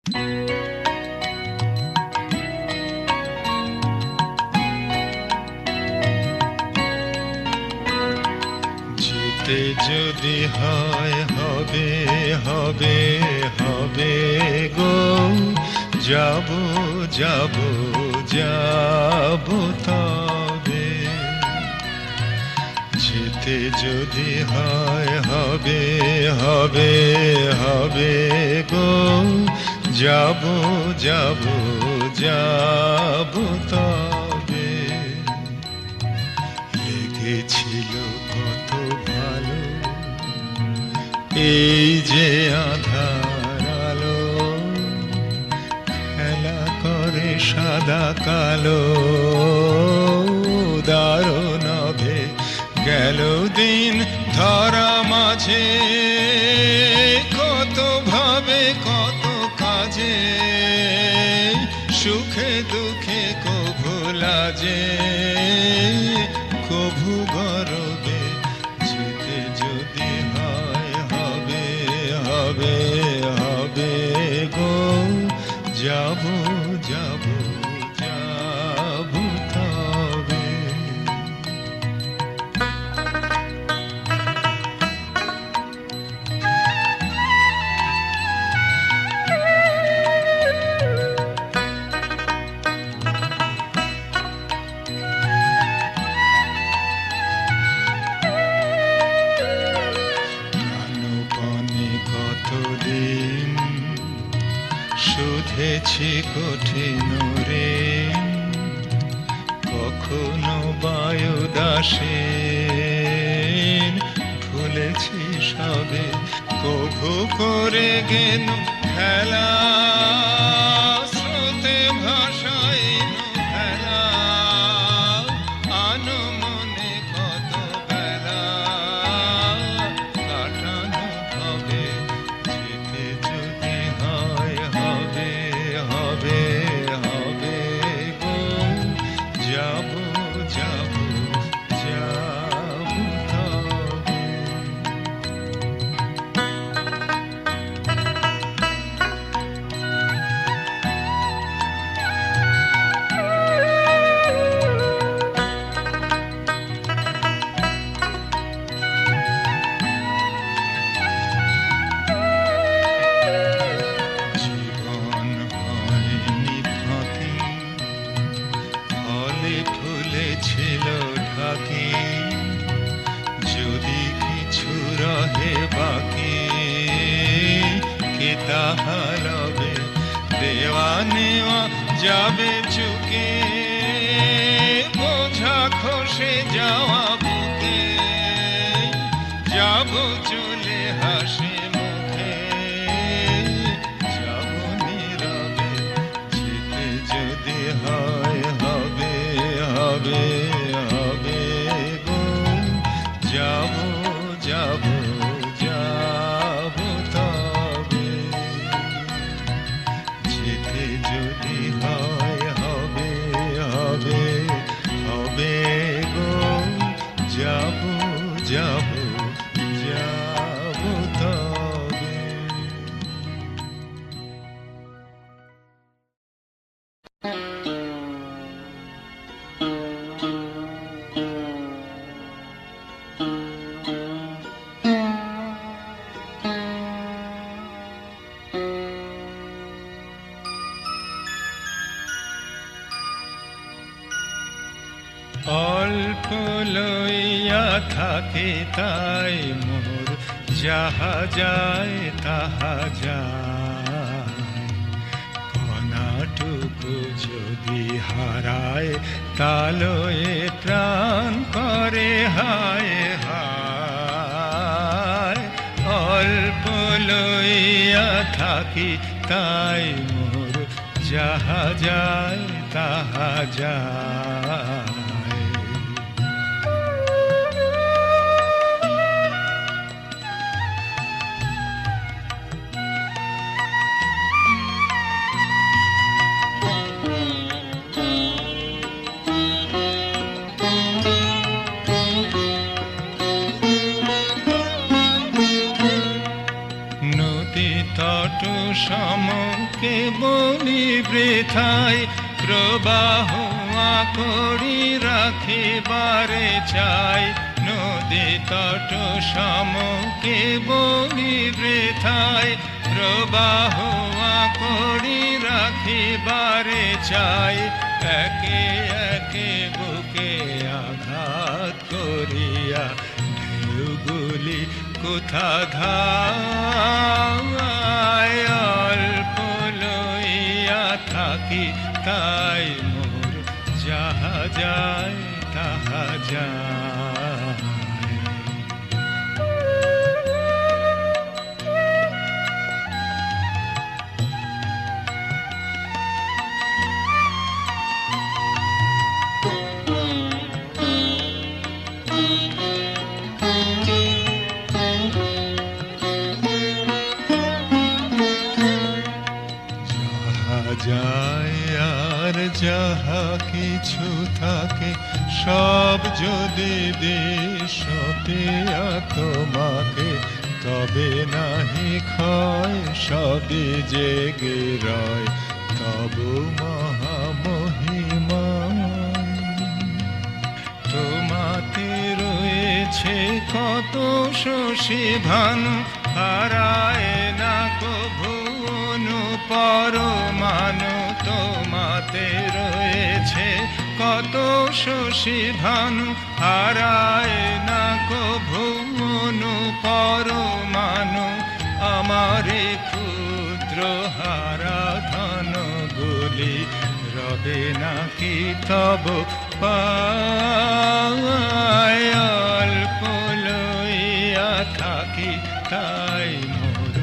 যেতে যদি হয় হবে হবে হবে গো, যাব যাব যাব তবে। যেতে যদি হয় হবে হবে হবে গো, যাব যাব যাব তবে। লেগেছিল কত ভালো এই যে আঁধার আলো, খেলা করে সাদা কালো, দারুণ হবে গেল দিন ধরা মাঝে, কত ভাবে কত কাজে, সুখে দুঃখে কভু লাজে কভু গরবে। যেতে যদি হয় হবে হবে হবে গো, যাব যাব যাব তবে। প্রাণপণে কতদিন শুধেছি কঠিন ঋণ, কখনো বায়ুদাসীন ভুলেছি সবে, কভু করে গেন খেলা, স্রোতে ভাসাইন খেলা, আনমনে কত বেলা কাটানো হবে। যেতে যদি হয় হবে হবে হবে গো, যাব যাব যাব তবে। জীবন হয়নি ফাঁকি, ফলে ফুলে ছিল ঢাকি, যদি কিছু রহে বাকি কে তাহা লবে। দেওয়া নেওয়া যাবে চুকে, বোঝা খসে যাওয়া বুকে, যাব চলে হাসি মুখে, যাব নীরবে। যেতে যদি হয় হবে হবে হবে গো, যাব যাব যাব তবে। যেতে যদি হয় হবে হবে হবে গো, যাব যাব যাব তবে। অল্প লইয়া থাকে তাই মোর, যাহা যায় তাহা যায়। কণাটুকু যদি হারায় তা লয়ে প্রাণ করে হায় হায়। অল্প লইয়া থাকি তাই মোর, যাহা যায় তাহা যায়। তট সমকে বলি বৃথায়, প্রবাহ করি রাখিবারে চাই। নদী তট সমকে বলি বৃথায়, প্রবাহ করি রাখিবারে চাই। একে একে বুকে আঘাত করিয়া ঢেউগুলি কোথা ধায়। অল্প লইয়া থাকি তাই মোর যাহা যায় তাহা যায়। যায় আর যাহা কিছু থাকে সব যদি দিস পেয়া তোমাকে, তবে নাহি ক্ষয় সবই জেগে রয় তব মহামহিমা। তোমাতে রয়েছে কত শশী ভানু, হারায় না কভু পরমাণু। তোমাতে রয়েছে কত শশী ভানু, হারায় না কভু পরমাণু। আমারে ক্ষুদ্র হারা ধনগুলি রবে নাকি তব পায়। অল্প লইয়া থাকি তাই মোর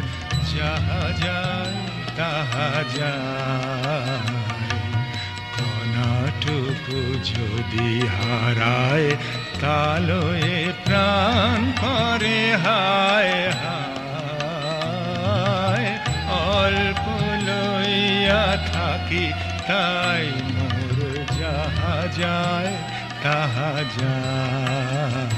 যাহা যায় তাহা যায়। কণাটুকু যদি হারায় তালয়ে প্রাণ করে হায় হায়। অল্প লইয়া থাকি তাই মোর যাহা যায় তাহা যায়।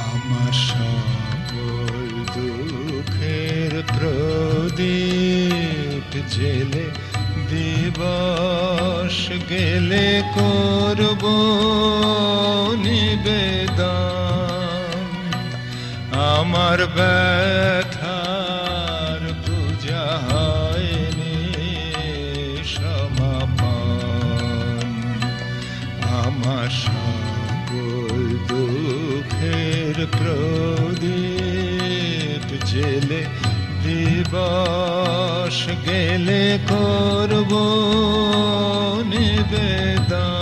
আমার সকল দুঃখের প্রদীপ জেলে দিবস গেলে করব নিবেদন। আমার ব্যথার পূজা হয়নি সমাপন। আমার সকল দুঃখের প্রদীপ জেলে দিবস গেলে করব নিবেদন।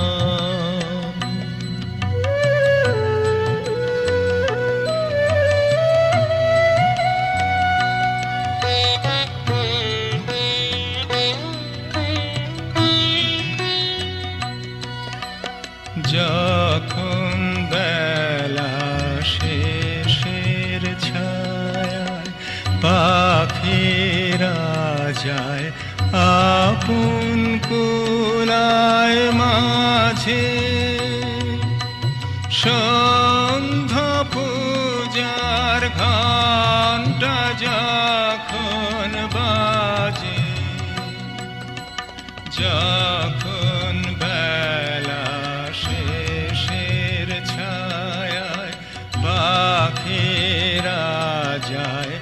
যখন বেলা শেষের ছায়ায় পাখিরা যায় আপন কুলায় মাঝে, সন্ধ্যা পূজার ঘণ্টা যখন বাজে, যখন বেলা শেষের ছায়ায় পাখিরা যায়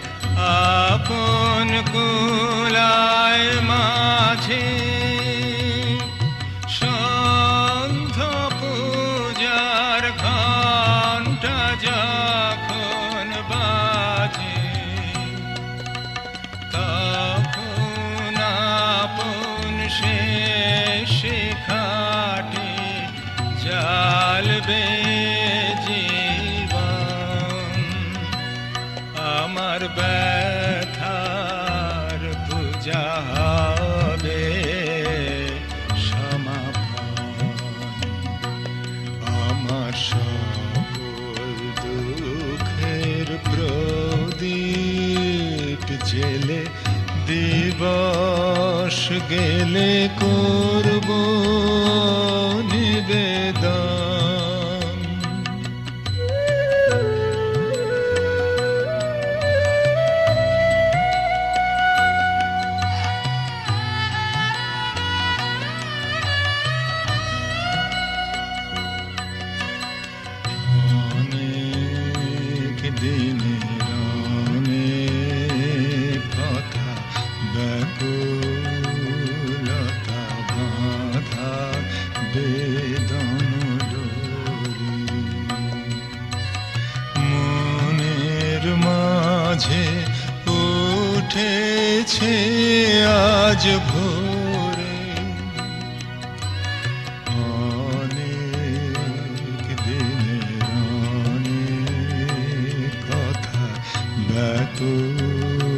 আপন কুলায় মাঝে, সন্ধ্যা পূজার ঘণ্টা যখন বাজে, তখন আপন সে গেলে করব নিবেদন। অনেক দিনের অনেক কথা ব্যাকুলতা বাঁধা বেদন ডোরি, মনের মাঝে উঠেছে আজ ভোরে। অনেক দিনের অনেক কথা ব্যাকুলতা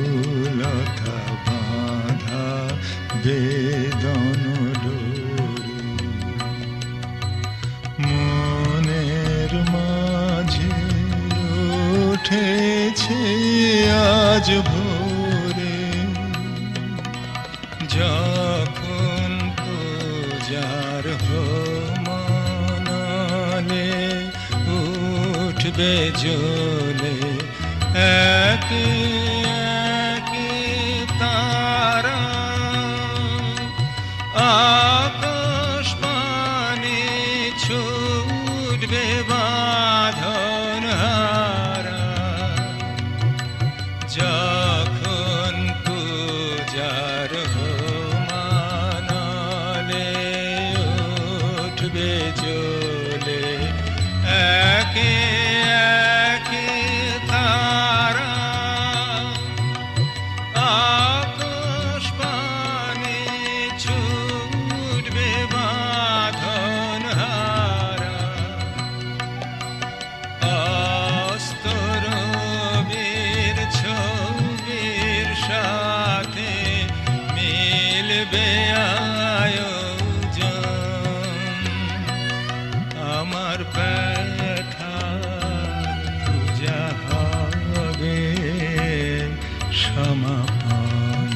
বাঁধা বেদন ডোরি, মনের মাঝে উঠেছে আজ ভোরে। যখন পূজার হোমানালে উঠবে জ্বলে একে একে তারা, আকাশ পানে ছুটবে বাঁধন হারা। যখন পূজার হোমানালে উঠবে জ্বলে একে একে তারা, আকাশ পানে ছুটবে বাঁধন হারা। অস্তরবীর ছবির সাথে মিলবে আয়োজন, আমার ব্যথার পূজা হবে সমাপন।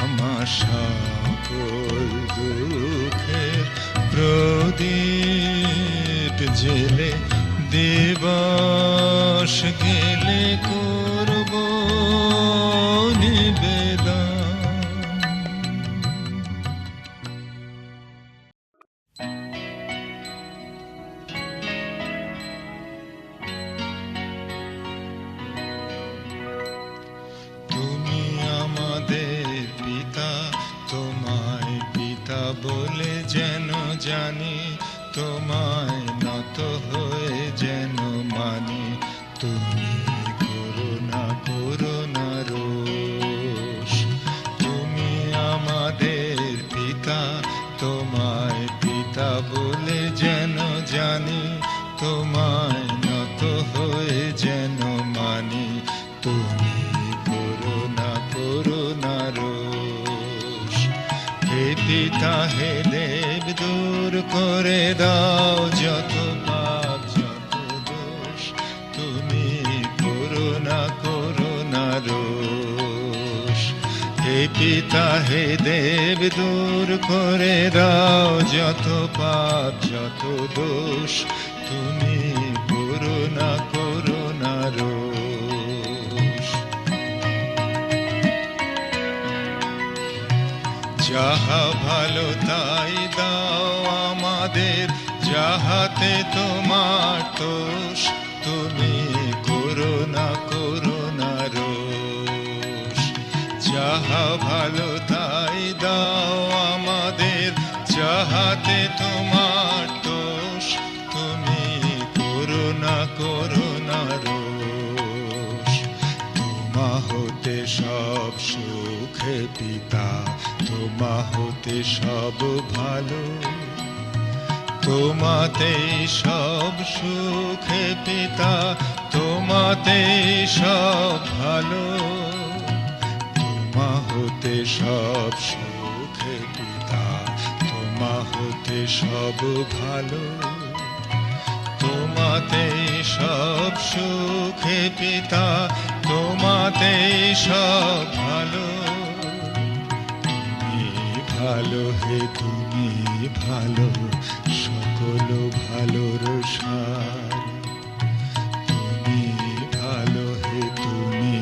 আমার সকল দুঃখের প্রদীপ জেলে দিবস গেলে করব নিবেদন। তুমি আমাদের পিতা, তোমায় পিতা বলে যেন জানি, তোমায় নত হয়ে যেন মানি। তুমি করুণা করুণা রোষ, তুমি আমাদের পিতা, তোমায় পিতা বলে যেন জানি, তোমায় নত হয়ে যেন মানি। তুমি করুণা করুণা রোষ, হে পিতা হে দেব দূর করে দাও যত পাপ যত দোষ। তুমি করুণা করুণা রোষ, হে পিতা হে দেব দূর করে দাও যত পাপ যত দোষ। তুমি করুণা করুণা রোষ। যাহা ভালো তাই দাও আমাদের, যাহাতে তোমার দোষ। তুমি করুণা করুণা রোষ, যাহা ভালো তাই দাও আমাদের, যাহাতে তোমার দোষ। তুমি করুণা করুণা রোষ, তোমা হতে সব সুখে পিতা, তোমা হতে সব ভালো। তোমাতেই সব সুখে পিতা, তোমাতেই সব ভালো। তোমা হতে সব সুখে পিতা, তোমা হতে সব ভালো। তোমাতেই সব সুখে পিতা, তোমাতেই সব ভালো। ভালো হে তুমি ভালো, সকল ভালোর সার। তুমি ভালো হে তুমি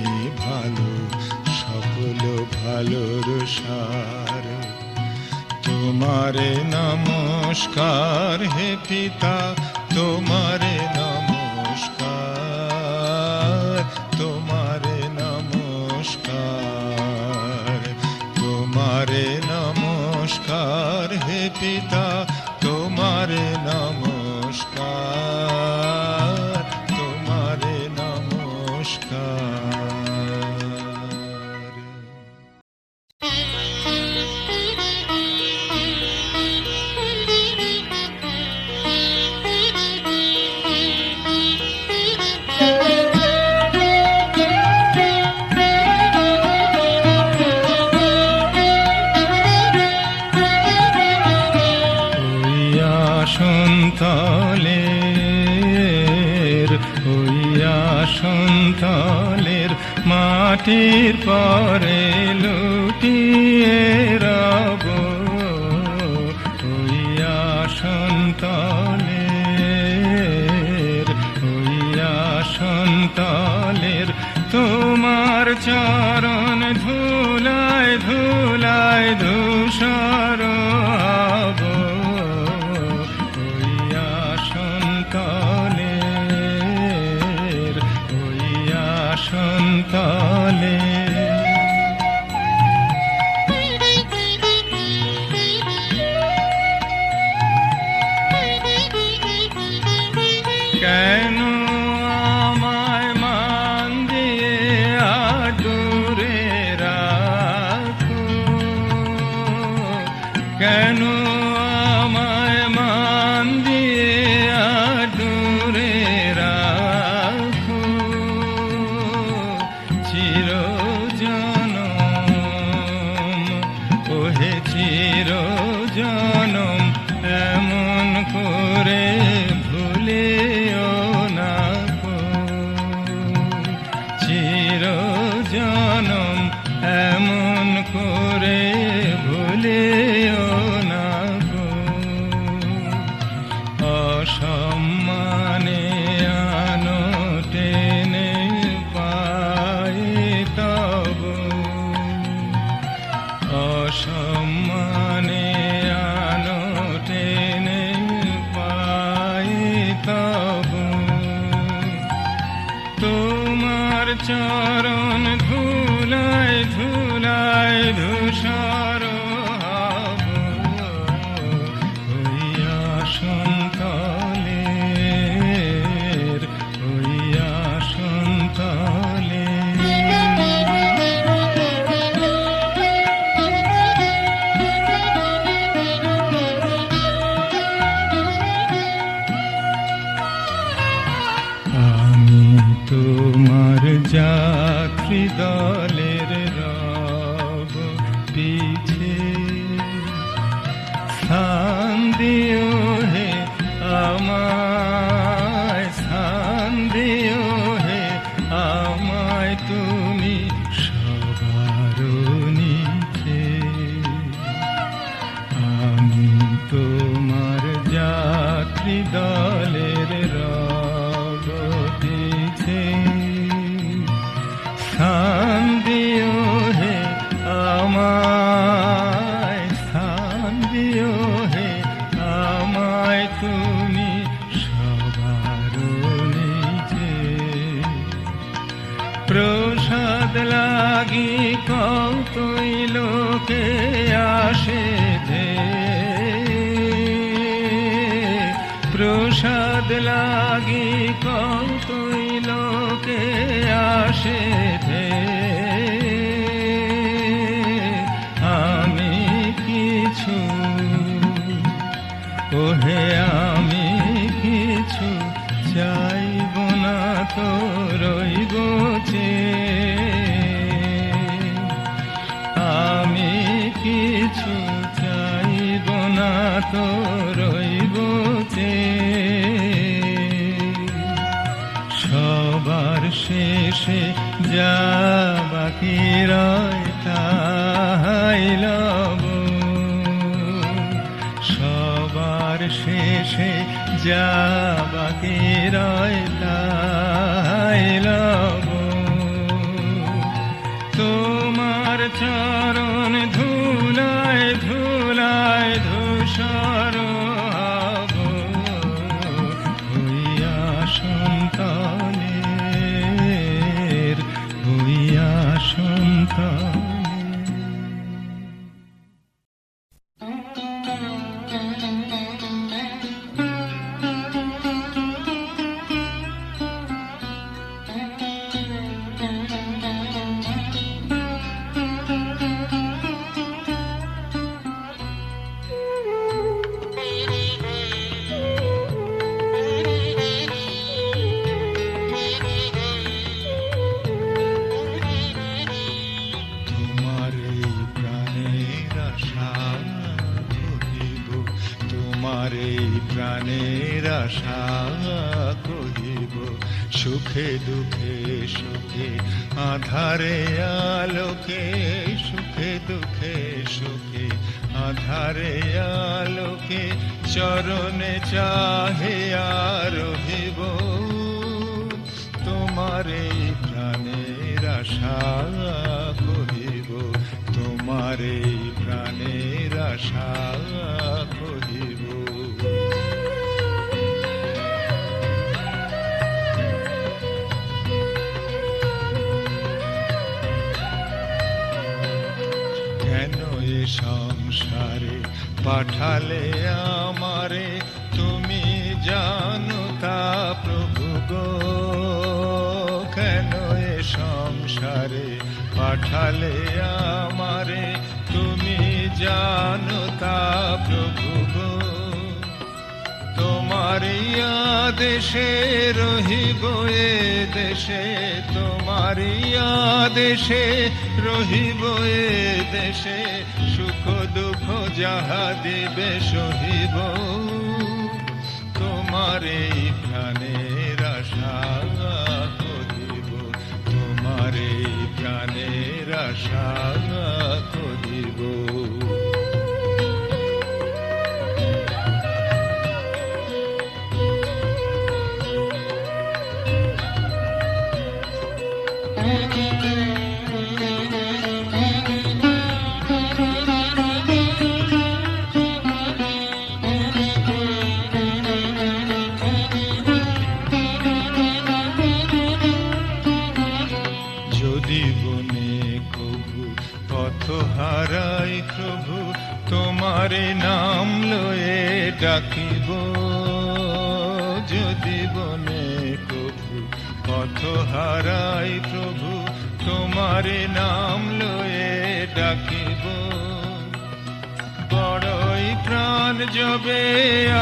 ভালো, সকল ভালোর সার। তোমারে নমস্কার হে পিতা, তোমারে নমস্কার, তোমারে নমস্কার, তোমারে নমস্কার হে পিতা, তোমারে নমস্কার, তোমারে নমস্কার। সন্তালের মাটির পরে লুটিয়ে রব, হইয়া সন্তালের তোমার চরণ ধুলায় ধুলায় ধূসর হব, হইয়া সন্তালে। কেন আমায় মান দিয়ে আদুরে রাখো, কেন আমায় মান দিয়ে আদুরে রাখো, চিরজনম ওহে চিরজনম এমন করে ভুলিও না গো, চিরজনম এমন করে ভুলিও না গো। অসম্মানে আনো টেনে পাই তব, অসম্মানে আনো টেনে পাই তব, তোমার চরণ ধুলায় ধুলায় ধূসর হব, হইয়া সন্তালের, হইয়া সন্তালের। আমি তোমার যাত্রী দলের রব পিছে, স্থান দিও হে আমায়, স্থান দিও হে আমায় তুমি সবার নিচে। আমি তোমার যাত্রী দলের রব পিছে, স্থান দিও হে আমায়, স্থান দিও হে আমায় তুমি সবার নিচে। প্রসাদ লাগি কতই লোকে আসে ধে, প্রসাদ লাগি কতই লোকে আসে ধে, আমি কিছু ওহে আমি কিছু চাইব না তো রইব চেয়ে, আমি কিছু চাইব না তো রইব চেয়ে। সবার শেষে যা বাকি রয় তাই লব, শেষে যা বাকি রয় তাই লব। তোমার চরণ ধুলায় ধুলায় ধূসর হব, হইয়া সন্তানের, হইয়া সন্তানের। তোমার এই প্রাণের আশা কহিব, তোমার এই প্রাণের আশা কহিব, সুখে দুঃখে সুখে আধারে আলোকে, সুখে দুঃখে সুখে আধারে আলোকে, চরণে চাহে রহিব। তোমার এই প্রাণের আশা কহিব, তোমার এই প্রাণের আশা কহিব। কেন এ সংসারে পাঠালে আমারে, তুমি জানো তা প্রভু গো। কেন এ সংসারে পাঠালে আমারে, তুমি জানো তা প্রভু গো। তোমারই আদেশে রহিব এ দেশে, তোমারই আদেশে রহিব এ দেশে, সুখ দুঃখ যাহা দিবে সহিব। তোমার এই প্রাণের আশা কহিব, তোমার এই প্রাণের আশা কহিব। যদি বনে কভু পথ হারাই প্রভু, তোমারে নাম লয়ে ডাকিব। যদি বনে কভু পথ হারাই প্রভু, তোমারে নাম লয়ে ডাকিব। বড়ই প্রাণ যবে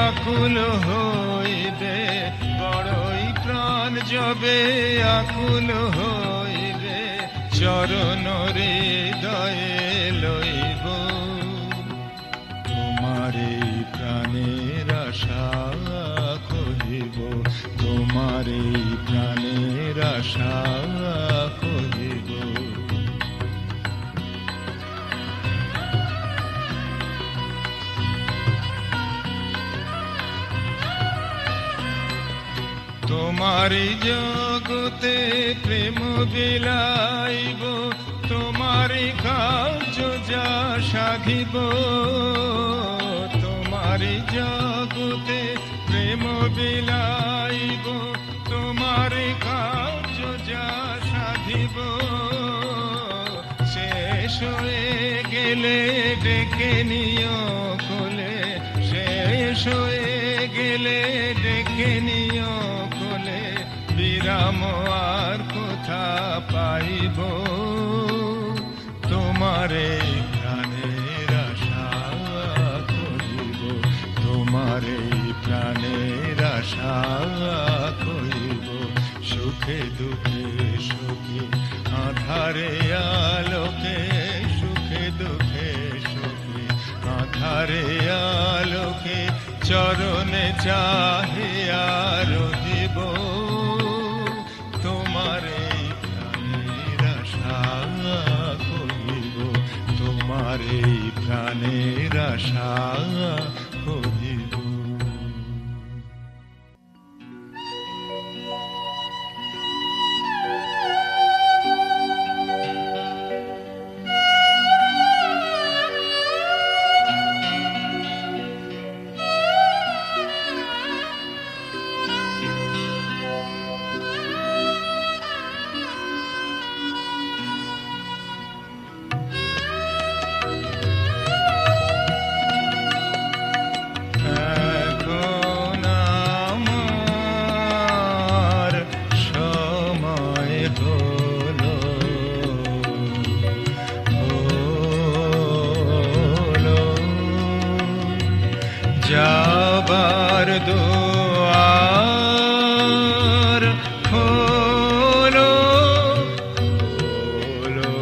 আকুল হইবে, বড়ই প্রাণ যবে আকুল হইবে, চরণ হৃদয়ে লইব। তোমার এই প্রাণের আশা কহিব, তোমার এই প্রাণের আশা কহিব। তোমারি জগতে প্রেম বিলাইব, তোমারি কার্য যা সাধিব। তোমারি জগতে প্রেম বিলাইব, তোমারি কার্য যা সাধিব। শেষ হয়ে গেলে ডেকে নিও কোলে, শেষ হয়ে গেলে ডেকে নিও কোলে, বিরাম আর কোথা পাইব। তোমার এই প্রাণের আশা করিব, তোমার এই প্রাণের আশা করিব। সুখে দুঃখে সুখে আধারে আলোকে, সুখে দুঃখে সুখে আধারে আলোকে, চরণে চাহিয়া রহিব। তোমার এই প্রাণের আশা করিব, তোমার এই প্রাণের আশা করিব। যাবার দুয়ার খোলো, খোলো,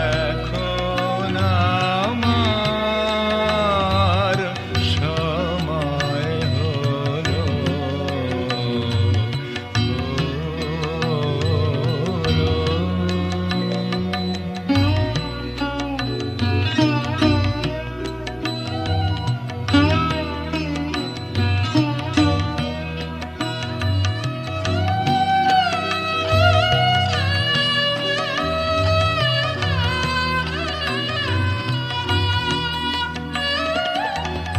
এখন আমার সময় হলো, খোলো।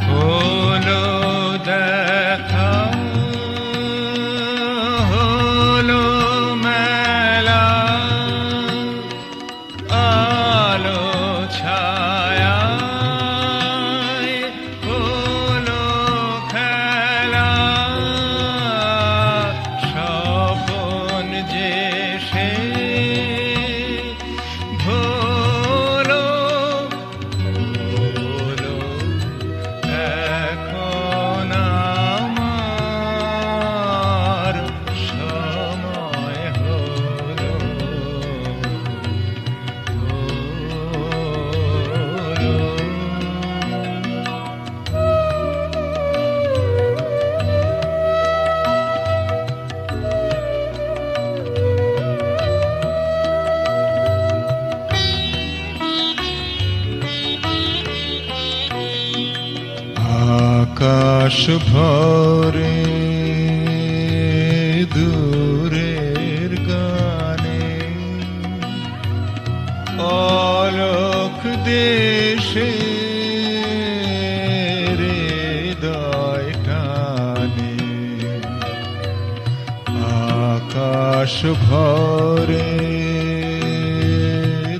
হলো দেখা, হলো মেলা, আলো ছায়ায় হলো খেলা, স্বপন যে সে ভোলো, ভোলো, এখন আমার সময় হলো, আকাশ ভরে দূরের গানে, অলোক দেশে হৃদয় টানে, আকাশ ভরে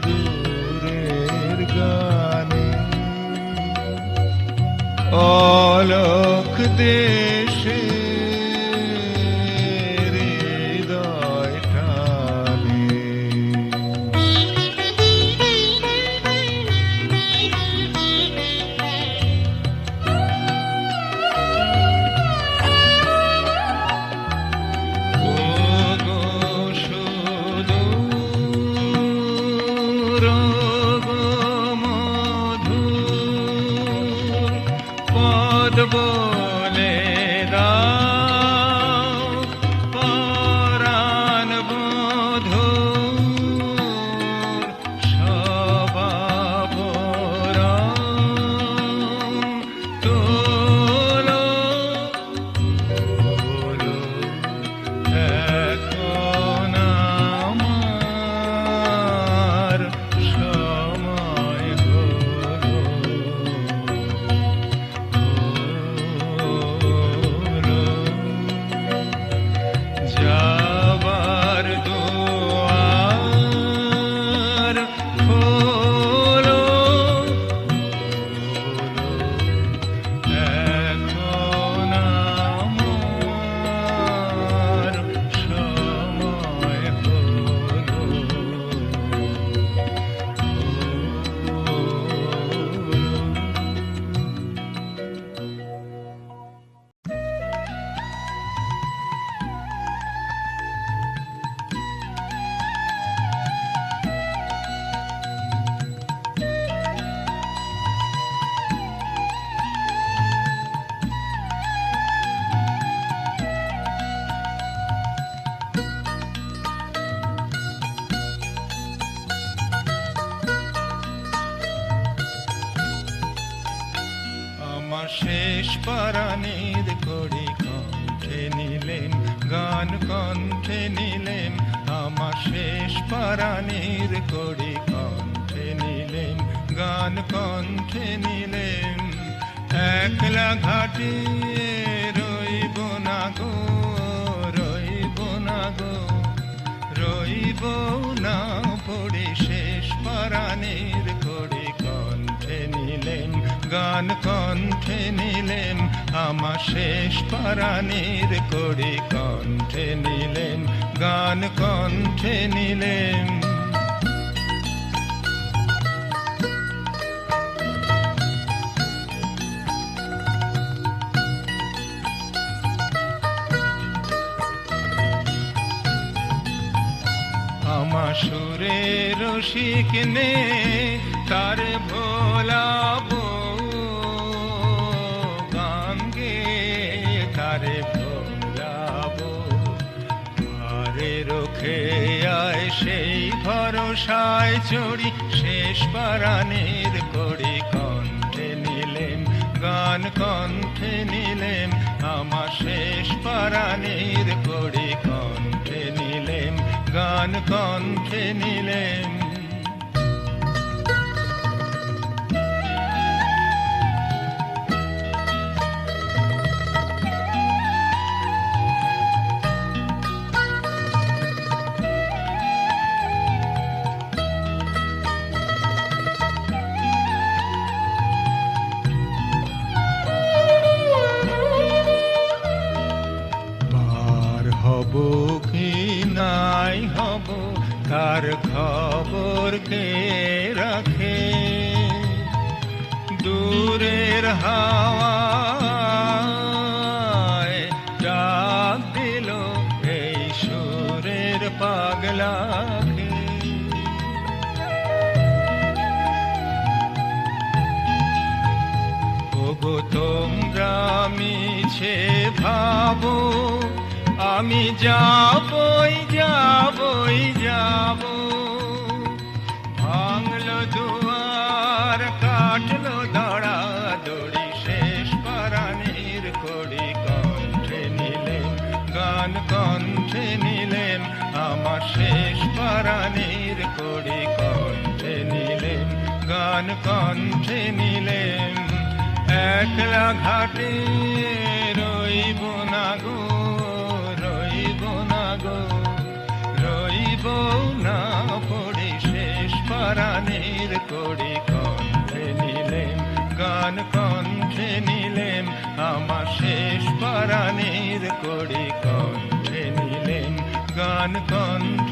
দূরের গানে, অলোক দেশে হৃদয় টানে। ওগো সুদূর, ওগো মধুর, পদ বলে দাও পরাণ বধূর, স্বভাবরং তোলো, তোলো, এখন আমার সময় হলো, যাবার দুয়ার খোলো, খোলো, এখন আমার সময় আমার শেষ পরাণের কড়ি কণ্ঠে নিলেম, গান কণ্ঠে নিলেম, আমার শেষ পরাণের কড়ি কণ্ঠে নিলেম, গান কণ্ঠে নিলেম, একলা ঘাটে রইব না গো, রইব না গো, রইব না পড়ে শেষ পরাণের কড়ি কণ্ঠে নিলেম, গান কণ্ঠে নিলেম, আমার শেষ পরাণের কড়ি কণ্ঠে নিলেম, গান কণ্ঠে নিলেম। শিখনে তার ভোলাবো গান গে তারে ভোলাবো আরে রোখে আয় সেই ভরসায় চড়ি শেষ পারানির কড়ি কণ্ঠে নিলেম গান কণ্ঠে নিলেম আমার শেষ পারানির কড়ি কণ্ঠে নিলেম গান কণ্ঠে নিলেম হব কি নাই হব তার খবর কে রাখে দূরের হাওয়ায় ডাক দিল এই সুরের পাগলাকে ওগো তোমরা মিছে ভাবো আমি যাবই যাবই যাব ভাঙলো দুয়ার কাটলো দড়া দড়ি শেষ পারানির কড়ি কণ্ঠে নিলেম গান কণ্ঠে নিলেম আমার শেষ পারানির কড়ি কণ্ঠে নিলেম গান কণ্ঠে নিলেম একলা ঘাটে রইব না গো রইব না পড়ে শেষ পারানির কড়ি কণ্ঠে নিলেম গান কণ্ঠে নিলেম আমার শেষ পারানির কড়ি কণ্ঠে নিলেম গান কণ্ঠে